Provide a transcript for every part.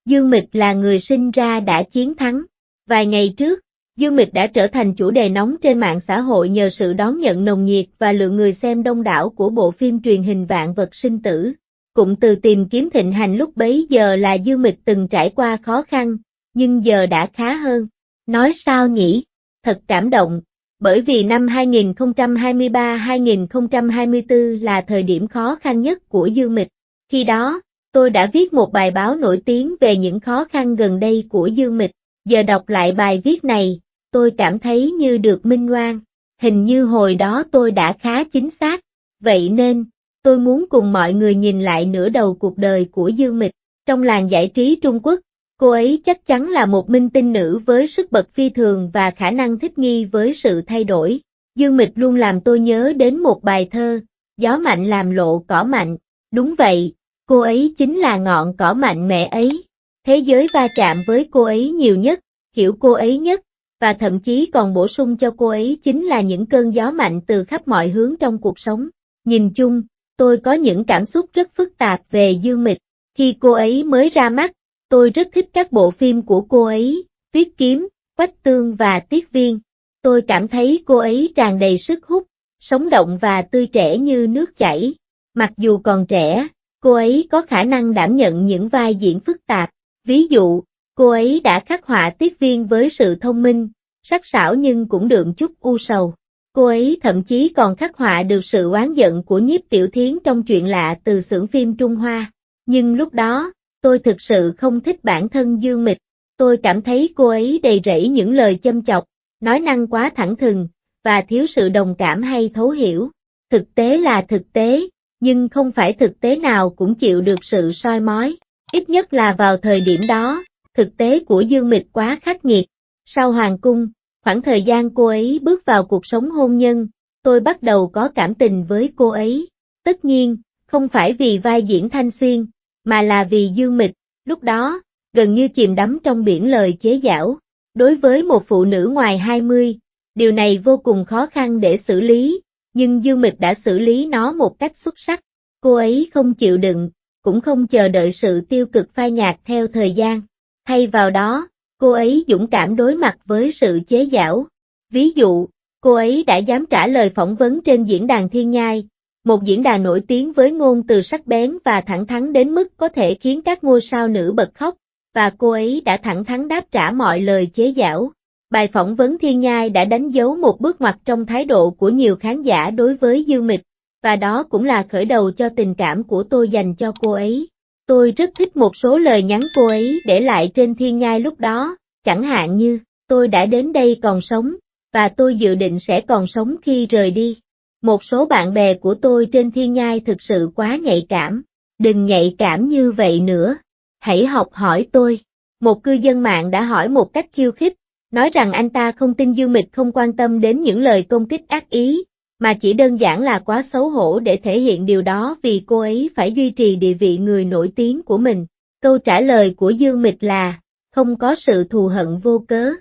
Dương Mịch là người sinh ra đã chiến thắng. Vài ngày trước, Dương Mịch đã trở thành chủ đề nóng trên mạng xã hội nhờ sự đón nhận nồng nhiệt và lượng người xem đông đảo của bộ phim truyền hình Vạn Vật Sinh Tử. Cụm từ tìm kiếm thịnh hành lúc bấy giờ là Dương Mịch từng trải qua khó khăn, nhưng giờ đã khá hơn. Nói sao nhỉ? Thật cảm động, bởi vì năm 2023-2024 là thời điểm khó khăn nhất của Dương Mịch. Khi đó, tôi đã viết một bài báo nổi tiếng về những khó khăn gần đây của Dương Mịch. Giờ đọc lại bài viết này, tôi cảm thấy như được minh oan. Hình như hồi đó tôi đã khá chính xác. Vậy nên, tôi muốn cùng mọi người nhìn lại nửa đầu cuộc đời của Dương Mịch. Trong làng giải trí Trung Quốc, cô ấy chắc chắn là một minh tinh nữ với sức bật phi thường và khả năng thích nghi với sự thay đổi. Dương Mịch luôn làm tôi nhớ đến một bài thơ, gió mạnh làm lộ cỏ mạnh. Đúng vậy, cô ấy chính là ngọn cỏ mạnh mẽ ấy. Thế giới va chạm với cô ấy nhiều nhất, hiểu cô ấy nhất, và thậm chí còn bổ sung cho cô ấy chính là những cơn gió mạnh từ khắp mọi hướng trong cuộc sống. Nhìn chung, tôi có những cảm xúc rất phức tạp về Dương Mịch. Khi cô ấy mới ra mắt, tôi rất thích các bộ phim của cô ấy, Tuyết Kiếm, Quách Tương và Tiết Viên. Tôi cảm thấy cô ấy tràn đầy sức hút, sống động và tươi trẻ như nước chảy. Mặc dù còn trẻ, cô ấy có khả năng đảm nhận những vai diễn phức tạp. Ví dụ, cô ấy đã khắc họa Tiết Viên với sự thông minh, sắc sảo nhưng cũng đượm chút u sầu. Cô ấy thậm chí còn khắc họa được sự oán giận của Nhiếp Tiểu Thiến trong Chuyện lạ từ xưởng phim Trung Hoa. Nhưng lúc đó, tôi thực sự không thích bản thân Dương Mịch. Tôi cảm thấy cô ấy đầy rẫy những lời châm chọc, nói năng quá thẳng thừng, và thiếu sự đồng cảm hay thấu hiểu. Thực tế là thực tế, nhưng không phải thực tế nào cũng chịu được sự soi mói. Ít nhất là vào thời điểm đó, thực tế của Dương Mịch quá khắc nghiệt. Sau Hoàng Cung, khoảng thời gian cô ấy bước vào cuộc sống hôn nhân, tôi bắt đầu có cảm tình với cô ấy. Tất nhiên, không phải vì vai diễn Thanh Xuyên, mà là vì Dương Mịch, lúc đó, gần như chìm đắm trong biển lời chế giễu. Đối với một phụ nữ ngoài 20, điều này vô cùng khó khăn để xử lý, nhưng Dương Mịch đã xử lý nó một cách xuất sắc. Cô ấy không chịu đựng, cũng không chờ đợi sự tiêu cực phai nhạt theo thời gian. Thay vào đó, cô ấy dũng cảm đối mặt với sự chế giễu. Ví dụ, cô ấy đã dám trả lời phỏng vấn trên diễn đàn Thiên Nhai, một diễn đàn nổi tiếng với ngôn từ sắc bén và thẳng thắn đến mức có thể khiến các ngôi sao nữ bật khóc, và cô ấy đã thẳng thắn đáp trả mọi lời chế giễu. Bài phỏng vấn Thiên Nhai đã đánh dấu một bước ngoặt trong thái độ của nhiều khán giả đối với Dương Mịch, và đó cũng là khởi đầu cho tình cảm của tôi dành cho cô ấy. Tôi rất thích một số lời nhắn cô ấy để lại trên Thiên Nhai lúc đó, chẳng hạn như, tôi đã đến đây còn sống, và tôi dự định sẽ còn sống khi rời đi. Một số bạn bè của tôi trên Thiên Nhai thực sự quá nhạy cảm. Đừng nhạy cảm như vậy nữa. Hãy học hỏi tôi. Một cư dân mạng đã hỏi một cách khiêu khích, nói rằng anh ta không tin Dương Mịch không quan tâm đến những lời công kích ác ý, mà chỉ đơn giản là quá xấu hổ để thể hiện điều đó vì cô ấy phải duy trì địa vị người nổi tiếng của mình. Câu trả lời của Dương Mịch là, không có sự thù hận vô cớ.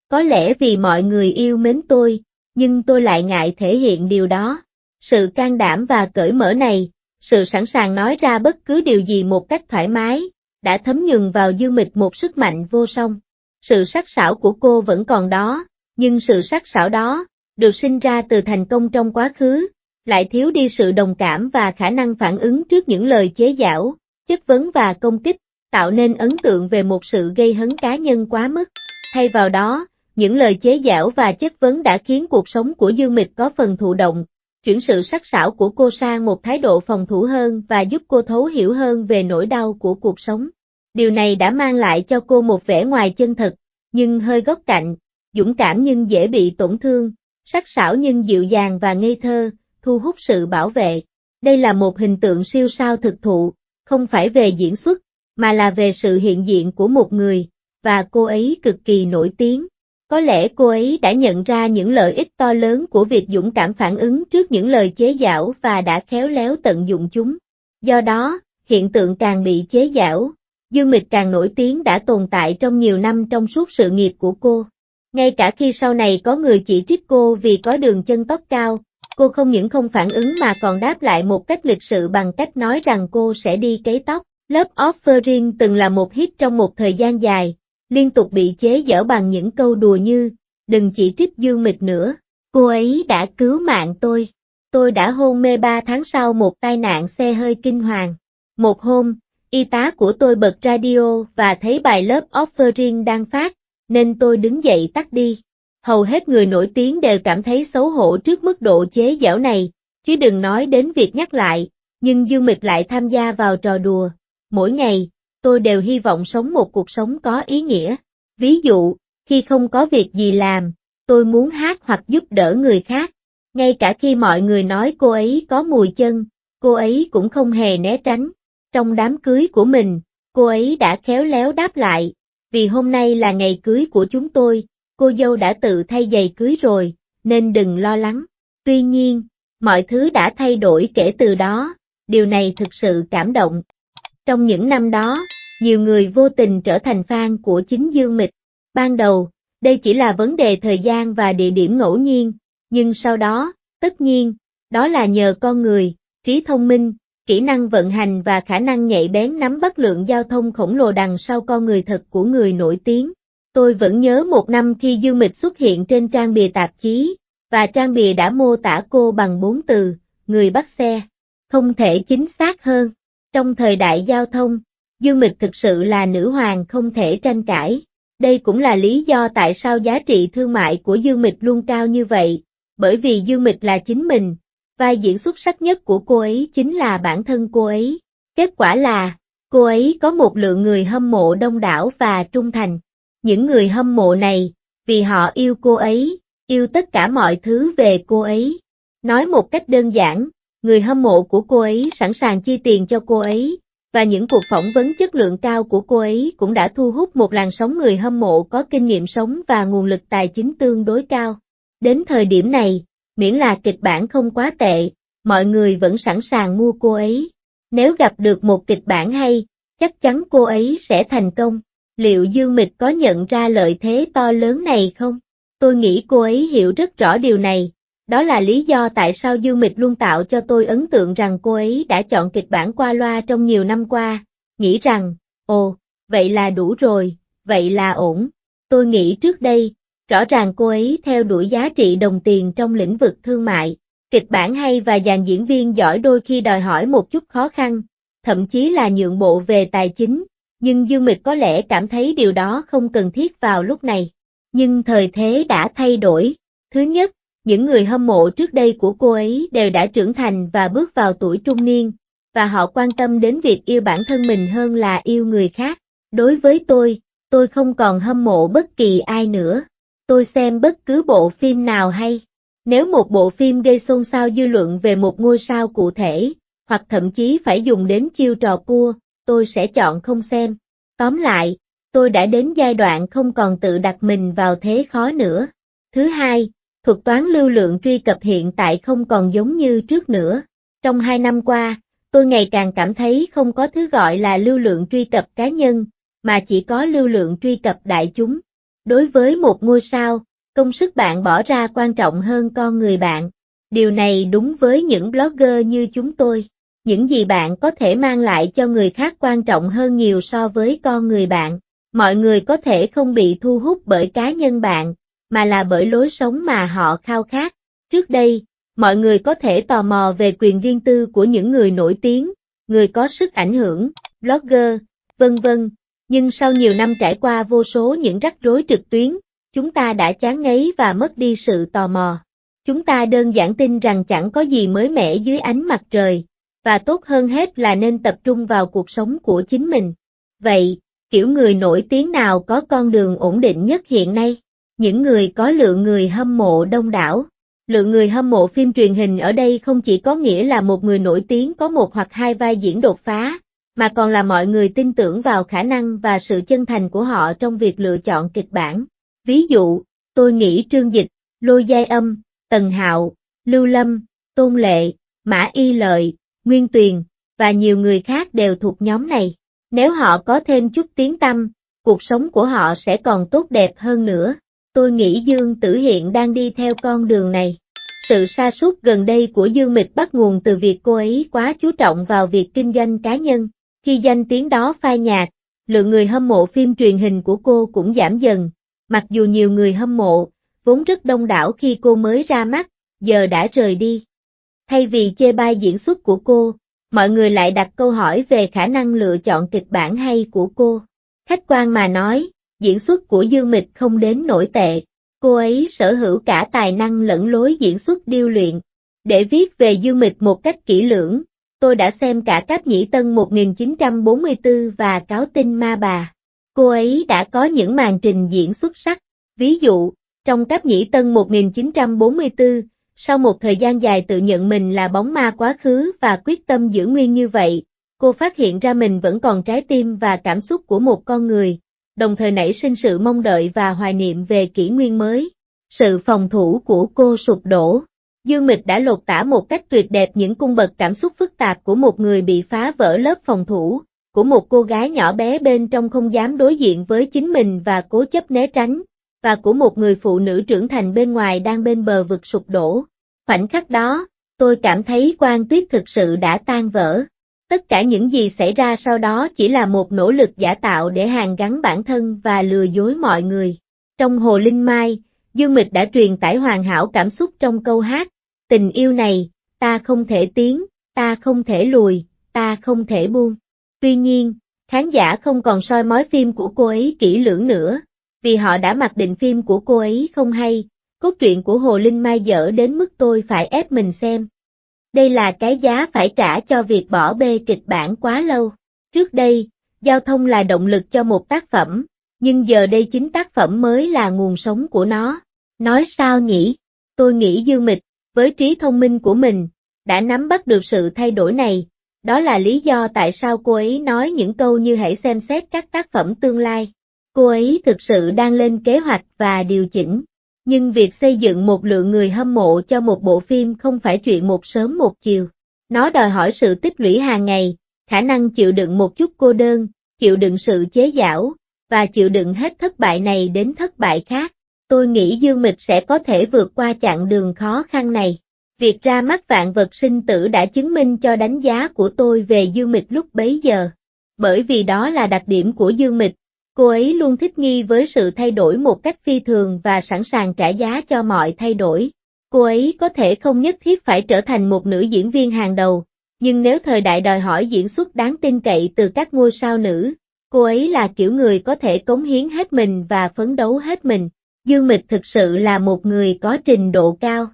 Có lẽ vì mọi người yêu mến tôi, nhưng tôi lại ngại thể hiện điều đó. Sự can đảm và cởi mở này, sự sẵn sàng nói ra bất cứ điều gì một cách thoải mái, đã thấm nhuần vào Dương Mịch một sức mạnh vô song. Sự sắc sảo của cô vẫn còn đó, nhưng sự sắc sảo đó, được sinh ra từ thành công trong quá khứ, lại thiếu đi sự đồng cảm và khả năng phản ứng trước những lời chế giễu, chất vấn và công kích, tạo nên ấn tượng về một sự gây hấn cá nhân quá mức. Thay vào đó, những lời chế giễu và chất vấn đã khiến cuộc sống của Dương Mịch có phần thụ động, chuyển sự sắc sảo của cô sang một thái độ phòng thủ hơn và giúp cô thấu hiểu hơn về nỗi đau của cuộc sống. Điều này đã mang lại cho cô một vẻ ngoài chân thật, nhưng hơi góc cạnh, dũng cảm nhưng dễ bị tổn thương, sắc sảo nhưng dịu dàng và ngây thơ, thu hút sự bảo vệ. Đây là một hình tượng siêu sao thực thụ, không phải về diễn xuất, mà là về sự hiện diện của một người, và cô ấy cực kỳ nổi tiếng. Có lẽ cô ấy đã nhận ra những lợi ích to lớn của việc dũng cảm phản ứng trước những lời chế giễu và đã khéo léo tận dụng chúng. Do đó, hiện tượng càng bị chế giễu, Dương Mịch càng nổi tiếng đã tồn tại trong nhiều năm trong suốt sự nghiệp của cô. Ngay cả khi sau này có người chỉ trích cô vì có đường chân tóc cao, cô không những không phản ứng mà còn đáp lại một cách lịch sự bằng cách nói rằng cô sẽ đi cấy tóc. Love Offering từng là một hit trong một thời gian dài, liên tục bị chế giễu bằng những câu đùa như, đừng chỉ trích Dương Mịch nữa, cô ấy đã cứu mạng tôi. Tôi đã hôn mê 3 tháng sau một tai nạn xe hơi kinh hoàng. Một hôm, y tá của tôi bật radio và thấy bài Love Offering đang phát, nên tôi đứng dậy tắt đi. Hầu hết người nổi tiếng đều cảm thấy xấu hổ trước mức độ chế giễu này, chứ đừng nói đến việc nhắc lại, nhưng Dương Mịch lại tham gia vào trò đùa. Mỗi ngày, tôi đều hy vọng sống một cuộc sống có ý nghĩa. Ví dụ, khi không có việc gì làm, tôi muốn hát hoặc giúp đỡ người khác. Ngay cả khi mọi người nói cô ấy có mùi chân, cô ấy cũng không hề né tránh. Trong đám cưới của mình, cô ấy đã khéo léo đáp lại, vì hôm nay là ngày cưới của chúng tôi, cô dâu đã tự thay giày cưới rồi, nên đừng lo lắng. Tuy nhiên, mọi thứ đã thay đổi kể từ đó, điều này thực sự cảm động. Trong những năm đó, nhiều người vô tình trở thành fan của chính Dương Mịch. Ban đầu, đây chỉ là vấn đề thời gian và địa điểm ngẫu nhiên, nhưng sau đó, tất nhiên, đó là nhờ con người, trí thông minh, kỹ năng vận hành và khả năng nhạy bén nắm bắt lượng giao thông khổng lồ đằng sau con người thật của người nổi tiếng. Tôi vẫn nhớ một năm khi Dương Mịch xuất hiện trên trang bìa tạp chí, và trang bìa đã mô tả cô bằng 4 từ, người bắt xe. Không thể chính xác hơn. Trong thời đại giao thông, Dương Mịch thực sự là nữ hoàng không thể tranh cãi. Đây cũng là lý do tại sao giá trị thương mại của Dương Mịch luôn cao như vậy, bởi vì Dương Mịch là chính mình, vai diễn xuất sắc nhất của cô ấy chính là bản thân cô ấy. Kết quả là, cô ấy có một lượng người hâm mộ đông đảo và trung thành. Những người hâm mộ này, vì họ yêu cô ấy, yêu tất cả mọi thứ về cô ấy. Nói một cách đơn giản, người hâm mộ của cô ấy sẵn sàng chi tiền cho cô ấy, và những cuộc phỏng vấn chất lượng cao của cô ấy cũng đã thu hút một làn sóng người hâm mộ có kinh nghiệm sống và nguồn lực tài chính tương đối cao. Đến thời điểm này, miễn là kịch bản không quá tệ, mọi người vẫn sẵn sàng mua cô ấy. Nếu gặp được một kịch bản hay, chắc chắn cô ấy sẽ thành công. Liệu Dương Mịch có nhận ra lợi thế to lớn này không? Tôi nghĩ cô ấy hiểu rất rõ điều này. Đó là lý do tại sao Dương Mịch luôn tạo cho tôi ấn tượng rằng cô ấy đã chọn kịch bản qua loa trong nhiều năm qua, nghĩ rằng, ồ, vậy là đủ rồi, vậy là ổn. Tôi nghĩ trước đây, rõ ràng cô ấy theo đuổi giá trị đồng tiền trong lĩnh vực thương mại. Kịch bản hay và dàn diễn viên giỏi đôi khi đòi hỏi một chút khó khăn, thậm chí là nhượng bộ về tài chính, nhưng Dương Mịch có lẽ cảm thấy điều đó không cần thiết vào lúc này. Nhưng thời thế đã thay đổi. Thứ nhất, những người hâm mộ trước đây của cô ấy đều đã trưởng thành và bước vào tuổi trung niên, và họ quan tâm đến việc yêu bản thân mình hơn là yêu người khác. Đối với tôi không còn hâm mộ bất kỳ ai nữa. Tôi xem bất cứ bộ phim nào hay. Nếu một bộ phim gây xôn xao dư luận về một ngôi sao cụ thể, hoặc thậm chí phải dùng đến chiêu trò cua, tôi sẽ chọn không xem. Tóm lại, tôi đã đến giai đoạn không còn tự đặt mình vào thế khó nữa. Thứ hai, thuật toán lưu lượng truy cập hiện tại không còn giống như trước nữa. Trong 2 năm qua, tôi ngày càng cảm thấy không có thứ gọi là lưu lượng truy cập cá nhân, mà chỉ có lưu lượng truy cập đại chúng. Đối với một ngôi sao, công sức bạn bỏ ra quan trọng hơn con người bạn. Điều này đúng với những blogger như chúng tôi. Những gì bạn có thể mang lại cho người khác quan trọng hơn nhiều so với con người bạn. Mọi người có thể không bị thu hút bởi cá nhân bạn, mà là bởi lối sống mà họ khao khát. Trước đây, mọi người có thể tò mò về quyền riêng tư của những người nổi tiếng, người có sức ảnh hưởng, blogger, vân vân. Nhưng sau nhiều năm trải qua vô số những rắc rối trực tuyến, chúng ta đã chán ngấy và mất đi sự tò mò. Chúng ta đơn giản tin rằng chẳng có gì mới mẻ dưới ánh mặt trời, và tốt hơn hết là nên tập trung vào cuộc sống của chính mình. Vậy, kiểu người nổi tiếng nào có con đường ổn định nhất hiện nay? Những người có lượng người hâm mộ đông đảo. Lượng người hâm mộ phim truyền hình ở đây không chỉ có nghĩa là một người nổi tiếng có một hoặc hai vai diễn đột phá, mà còn là mọi người tin tưởng vào khả năng và sự chân thành của họ trong việc lựa chọn kịch bản. Ví dụ, tôi nghĩ Trương Dịch, Lôi Giai Âm, Tần Hạo, Lưu Lâm, Tôn Lệ, Mã Y Lợi, Nguyên Tuyền, và nhiều người khác đều thuộc nhóm này. Nếu họ có thêm chút tiếng tăm, cuộc sống của họ sẽ còn tốt đẹp hơn nữa. Tôi nghĩ Dương Tử Hiện đang đi theo con đường này. Sự sa sút gần đây của Dương Mịch bắt nguồn từ việc cô ấy quá chú trọng vào việc kinh doanh cá nhân. Khi danh tiếng đó phai nhạt, lượng người hâm mộ phim truyền hình của cô cũng giảm dần, mặc dù nhiều người hâm mộ, vốn rất đông đảo khi cô mới ra mắt, giờ đã rời đi. Thay vì chê bai diễn xuất của cô, mọi người lại đặt câu hỏi về khả năng lựa chọn kịch bản hay của cô. Khách quan mà nói, diễn xuất của Dương Mịch không đến nổi tệ, cô ấy sở hữu cả tài năng lẫn lối diễn xuất điêu luyện. Để viết về Dương Mịch một cách kỹ lưỡng, tôi đã xem cả Cáp Nhĩ Tân 1944 và Cáo Tinh Ma Bà. Cô ấy đã có những màn trình diễn xuất sắc. Ví dụ, trong Cáp Nhĩ Tân 1944, sau một thời gian dài tự nhận mình là bóng ma quá khứ và quyết tâm giữ nguyên như vậy, cô phát hiện ra mình vẫn còn trái tim và cảm xúc của một con người, đồng thời nảy sinh sự mong đợi và hoài niệm về kỷ nguyên mới. Sự phòng thủ của cô sụp đổ. Dương Mịch đã lột tả một cách tuyệt đẹp những cung bậc cảm xúc phức tạp của một người bị phá vỡ lớp phòng thủ, của một cô gái nhỏ bé bên trong không dám đối diện với chính mình và cố chấp né tránh, và của một người phụ nữ trưởng thành bên ngoài đang bên bờ vực sụp đổ. Khoảnh khắc đó, tôi cảm thấy Quan Tuyết thực sự đã tan vỡ. Tất cả những gì xảy ra sau đó chỉ là một nỗ lực giả tạo để hàn gắn bản thân và lừa dối mọi người. Trong Hồ Linh Mai, Dương Mịch đã truyền tải hoàn hảo cảm xúc trong câu hát, tình yêu này, ta không thể tiến, ta không thể lùi, ta không thể buông. Tuy nhiên, khán giả không còn soi mói phim của cô ấy kỹ lưỡng nữa, vì họ đã mặc định phim của cô ấy không hay, cốt truyện của Hồ Linh Mai dở đến mức tôi phải ép mình xem. Đây là cái giá phải trả cho việc bỏ bê kịch bản quá lâu. Trước đây, giao thông là động lực cho một tác phẩm, nhưng giờ đây chính tác phẩm mới là nguồn sống của nó. Nói sao nhỉ? Tôi nghĩ Dương Mịch, với trí thông minh của mình, đã nắm bắt được sự thay đổi này. Đó là lý do tại sao cô ấy nói những câu như hãy xem xét các tác phẩm tương lai. Cô ấy thực sự đang lên kế hoạch và điều chỉnh. Nhưng việc xây dựng một lượng người hâm mộ cho một bộ phim không phải chuyện một sớm một chiều. Nó đòi hỏi sự tích lũy hàng ngày, khả năng chịu đựng một chút cô đơn, chịu đựng sự chế giễu, và chịu đựng hết thất bại này đến thất bại khác. Tôi nghĩ Dương Mịch sẽ có thể vượt qua chặng đường khó khăn này. Việc ra mắt Vạn Vật Sinh Tử đã chứng minh cho đánh giá của tôi về Dương Mịch lúc bấy giờ. Bởi vì đó là đặc điểm của Dương Mịch. Cô ấy luôn thích nghi với sự thay đổi một cách phi thường và sẵn sàng trả giá cho mọi thay đổi. Cô ấy có thể không nhất thiết phải trở thành một nữ diễn viên hàng đầu, nhưng nếu thời đại đòi hỏi diễn xuất đáng tin cậy từ các ngôi sao nữ, cô ấy là kiểu người có thể cống hiến hết mình và phấn đấu hết mình. Dương Mịch thực sự là một người có trình độ cao.